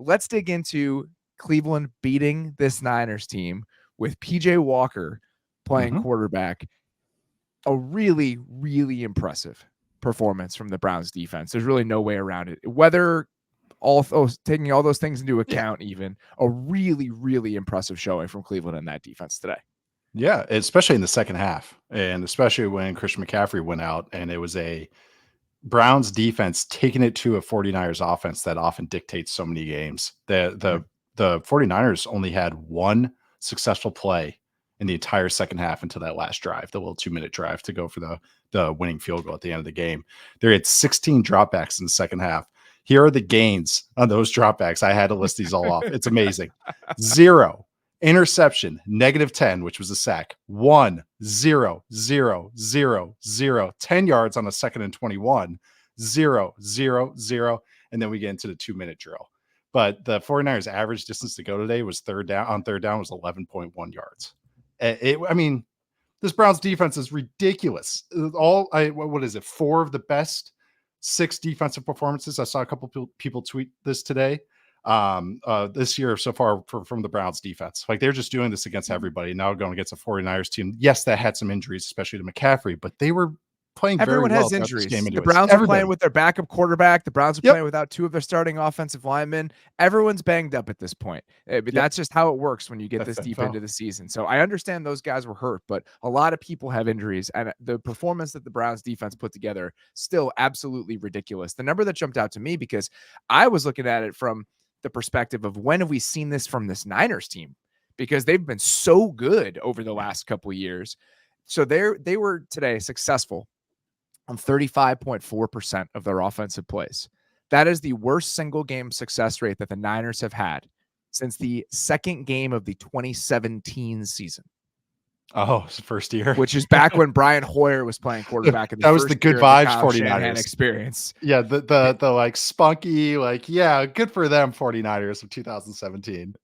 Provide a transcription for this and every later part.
let's dig into Cleveland beating this Niners team with PJ Walker playing quarterback. A really, really impressive performance from the Browns defense. There's really no way around it. Whether taking all those things into account, even a really, really impressive showing from Cleveland in that defense today. Yeah, especially in the second half, and especially when Christian McCaffrey went out, and it was a Browns defense taking it to a 49ers offense that often dictates so many games. The 49ers only had one successful play in the entire second half until that last drive, the little 2-minute drive to go for the winning field goal at the end of the game. They had 16 dropbacks in the second half. Here are the gains on those dropbacks. I had to list these all off. It's amazing. 0 interception, -10, which was a sack. 1, 0, 0, 0, 0. 10 yards on a 2nd and 21. 0, 0, 0. And then we get into the 2-minute drill. But the 49ers average distance to go today was third down was 11.1 yards. I mean, this Browns defense is ridiculous. What is it? 4 of the best 6 defensive performances. I saw a couple people tweet this today. This year so far from the Browns defense. Like, they're just doing this against everybody. Now going against a 49ers team. Yes, that had some injuries, especially to McCaffrey, but they were playing Everyone very well has injuries. this game. The Browns are playing with their backup quarterback. The Browns are playing without 2 of their starting offensive linemen. Everyone's banged up at this point. That's just how it works when you get this deep into the season. So I understand those guys were hurt, but a lot of people have injuries, and the performance that the Browns defense put together still absolutely ridiculous. The number that jumped out to me, because I was looking at it from the perspective of when have we seen this from this Niners team, because they've been so good over the last couple of years. So they were today successful on 35.4% of their offensive plays. That is the worst single game success rate that the Niners have had since the second game of the 2017 season. Oh, it's the first year. Which is back when Brian Hoyer was playing quarterback. That was the good vibes 49ers experience. Yeah, the like spunky, like, yeah, good for them 49ers of 2017.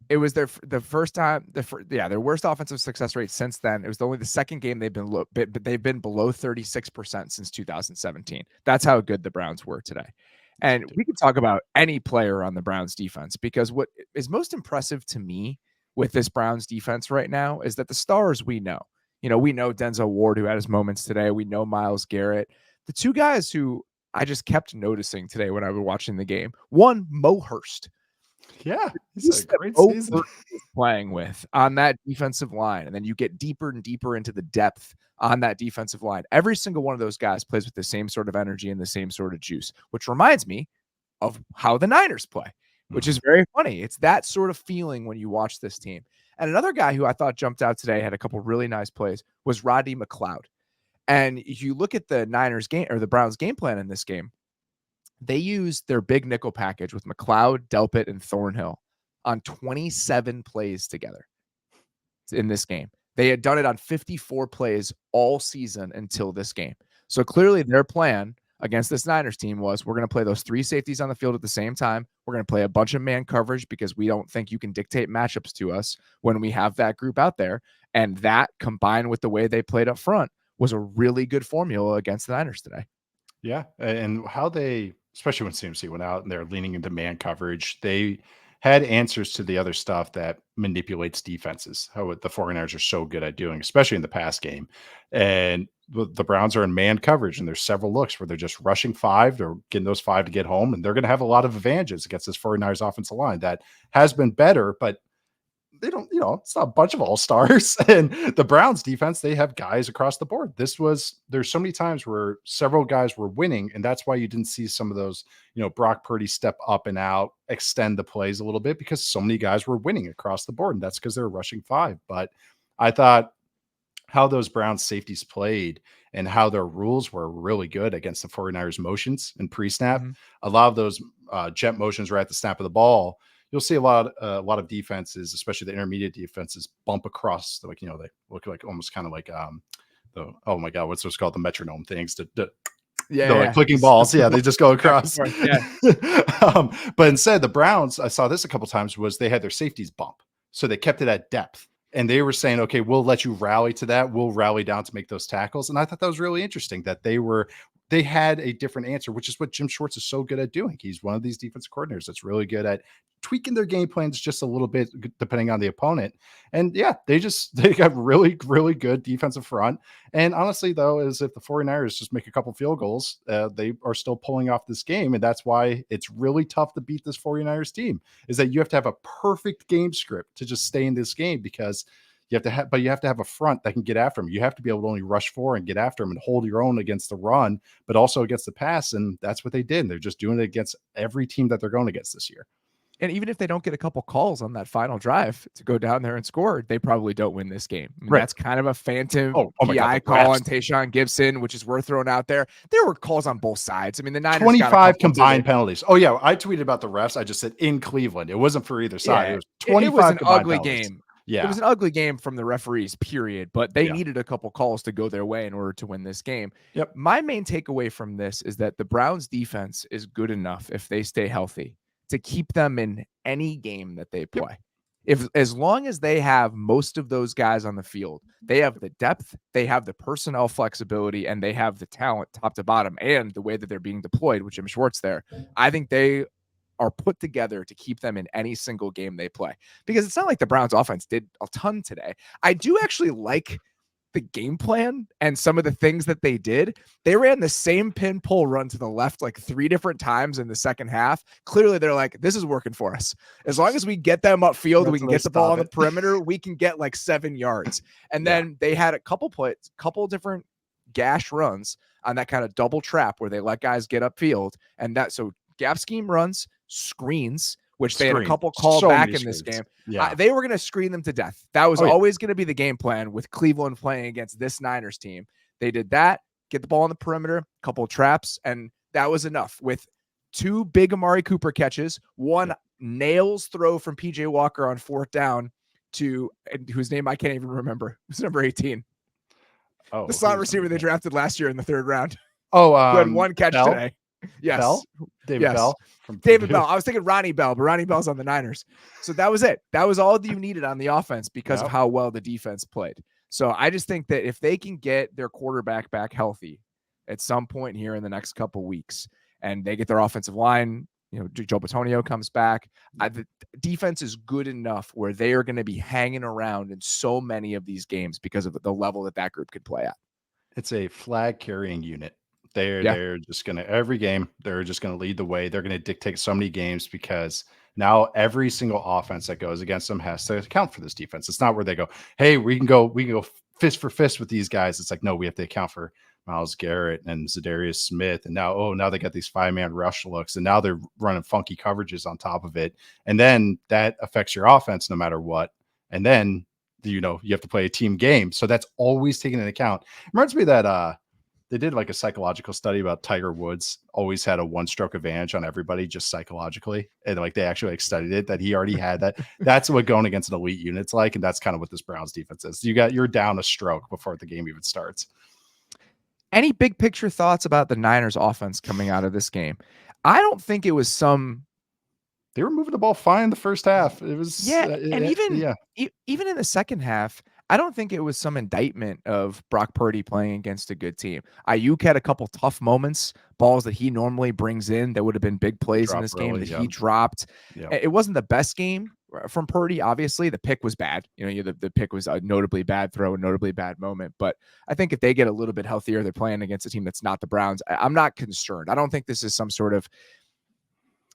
It was their first time, their worst offensive success rate since then. It was only the second game they've been below 36% since 2017. That's how good the Browns were today. And we can talk about any player on the Browns defense, because what is most impressive to me with this Browns defense right now is that the stars we know Denzel Ward, who had his moments today. We know Myles Garrett. The 2 guys who I just kept noticing today when I was watching the game. One, Mo Hurst. Yeah, he's a great season playing with on that defensive line. And then you get deeper and deeper into the depth on that defensive line. Every single one of those guys plays with the same sort of energy and the same sort of juice, which reminds me of how the Niners play, which is very funny. It's that sort of feeling when you watch this team. And another guy who I thought jumped out today, had a couple really nice plays, was Rodney McLeod. And if you look at the Niners game or the Browns game plan in this game, they used their big nickel package with McLeod, Delpit, and Thornhill on 27 plays together in this game. They had done it on 54 plays all season until this game. So clearly their plan against this Niners team was, we're going to play those 3 safeties on the field at the same time. We're going to play a bunch of man coverage because we don't think you can dictate matchups to us when we have that group out there. And that, combined with the way they played up front, was a really good formula against the Niners today. Yeah, and how they, especially when CMC went out and they're leaning into man coverage, they had answers to the other stuff that manipulates defenses, how the 49ers are so good at doing, especially in the pass game. And the Browns are in man coverage, and there's several looks where they're just rushing 5, they're getting those 5 to get home, and they're going to have a lot of advantages against this 49ers offensive line that has been better, but they don't, it's not a bunch of all-stars. And the Browns defense, they have guys across the board. There's so many times where several guys were winning, and that's why you didn't see some of those, Brock Purdy step up and out, extend the plays a little bit, because so many guys were winning across the board, and that's because they're rushing 5. But I thought how those Browns safeties played and how their rules were really good against the 49ers motions and pre-snap. A lot of those jet motions right at the snap of the ball, you'll see a lot of defenses, especially the intermediate defenses, bump across. Like, they look like almost kind of like oh my god, what's those called? The metronome things. Like clicking balls. Yeah, they just go across. But instead, the Browns, I saw this a couple times, was they had their safeties bump, so they kept it at depth. And they were saying, okay, we'll let you rally to that. We'll rally down to make those tackles. And I thought that was really interesting that they were they had a different answer, which is what Jim Schwartz is so good at doing. He's one of these defensive coordinators that's really good at tweaking their game plans just a little bit depending on the opponent. And yeah, they got really, really good defensive front. And honestly, though, is if the 49ers just make a couple field goals, they are still pulling off this game. And that's why it's really tough to beat this 49ers team, is that you have to have a perfect game script to just stay in this game, because but you have to have a front that can get after him. You have to be able to only rush forward and get after him and hold your own against the run, but also against the pass. And that's what they did. And they're just doing it against every team that they're going against this year. And even if they don't get a couple calls on that final drive to go down there and score, they probably don't win this game. I mean, Right. That's kind of a phantom PI call on Tayshaun Gibson, which is worth throwing out there. There were calls on both sides. I mean, the Niners 25 combined penalties. Oh yeah, I tweeted about the refs. I just said in Cleveland. It wasn't for either side. Yeah, it was 25. It was an ugly penalties. game. Yeah, it was an ugly game from the referees, period. But they needed a couple calls to go their way in order to win this game. Yep. My main takeaway from this is that the Browns defense is good enough, if they stay healthy, to keep them in any game that they play. As long as they have most of those guys on the field, they have the depth, they have the personnel flexibility, and they have the talent top to bottom, and the way that they're being deployed with Jim Schwartz there. I think they are put together to keep them in any single game they play, because it's not like the Browns offense did a ton today. I do actually like the game plan and some of the things that they did. They ran the same pin pull run to the left like 3 different times in the second half. Clearly they're like, this is working for us. As long as we get them upfield, we can get the ball on the perimeter, we can get like 7 yards. And then they had a couple different gash runs on that kind of double trap where they let guys get upfield. And so gap scheme runs, screens, which they had a couple called back in this game. Yeah. They were going to screen them to death. That was always going to be the game plan with Cleveland playing against this Niners team. They did that, get the ball on the perimeter, a couple of traps, and that was enough. With 2 big Amari Cooper catches, 1 nails throw from PJ Walker on 4th down to whose name I can't even remember. Who's number 18? The slot receiver they drafted last year in the 3rd round. Who had 1 catch Bell? today. Yes. Bell? David Bell? David Bell. I was thinking Ronnie Bell, but Ronnie Bell's on the Niners. So that was it. That was all that you needed on the offense because of how well the defense played. So I just think that if they can get their quarterback back healthy at some point here in the next couple weeks, and they get their offensive line, Joe Bitonio comes back, the defense is good enough where they are going to be hanging around in so many of these games because of the level that group could play at. It's a flag carrying unit. They're just going to, every game, they're just going to lead the way. They're going to dictate so many games because now every single offense that goes against them has to account for this defense. It's not where they go, hey, we can go fist for fist with these guys. It's like, no, we have to account for Myles Garrett and Zadarius Smith. And now they got these 5-man rush looks, and now they're running funky coverages on top of it. And then that affects your offense no matter what. And then, you have to play a team game. So that's always taken into account. It reminds me that, they did like a psychological study about Tiger Woods always had a 1-stroke advantage on everybody just psychologically. And like they actually studied it, that he already had that. That's what going against an elite unit's like. And that's kind of what this Browns defense is. You're down a stroke before the game even starts. Any big picture thoughts about the Niners offense coming out of this game? I don't think it was they were moving the ball fine in the first half. It was even in the second half, I don't think it was some indictment of Brock Purdy playing against a good team. Ayuk had a couple tough moments, balls that he normally brings in that would have been big plays in this game that he dropped. It wasn't the best game from Purdy. Obviously, the pick was bad. The pick was a notably bad throw, a notably bad moment. But I think if they get a little bit healthier, they're playing against a team that's not the Browns. I'm not concerned. I don't think this is some sort of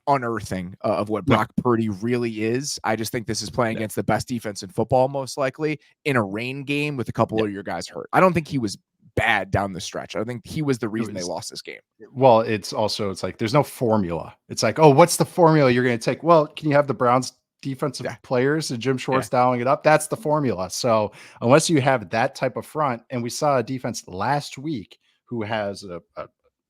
unearthing of what Brock Purdy really is. I just think this is playing against the best defense in football, most likely in a rain game with a couple of your guys hurt. I don't think he was bad down the stretch. I don't think he was the reason they lost this game. Well, it's like there's no formula. It's like, oh, what's the formula you're going to take? Well, can you have the Browns defensive players and Jim Schwartz dialing it up? That's the formula. So unless you have that type of front, and we saw a defense last week who has a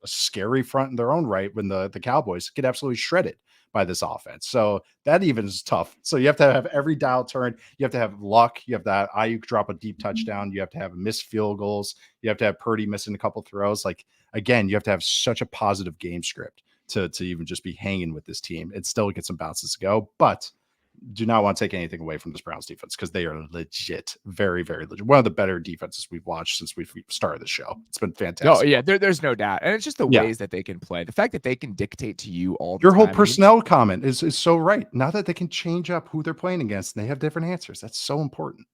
scary front in their own right when the Cowboys get absolutely shredded by this offense. So that even is tough. So you have to have every dial turned. You have to have luck. You have that Ayuk drop a deep touchdown. You have to have missed field goals. You have to have Purdy missing a couple throws. Like, again, you have to have such a positive game script to even just be hanging with this team. It still gets some bounces to go, but do not want to take anything away from this Browns defense because they are legit, very, very legit. One of the better defenses we've watched since we've started the show. It's been Oh, fantastic. yeah, there's no doubt, and it's just the Yeah. ways that they can play. The fact that they can dictate to you all the Your whole time. I mean, personnel comment is so right. Now that they can change up who they're playing against and they have different answers, that's so important.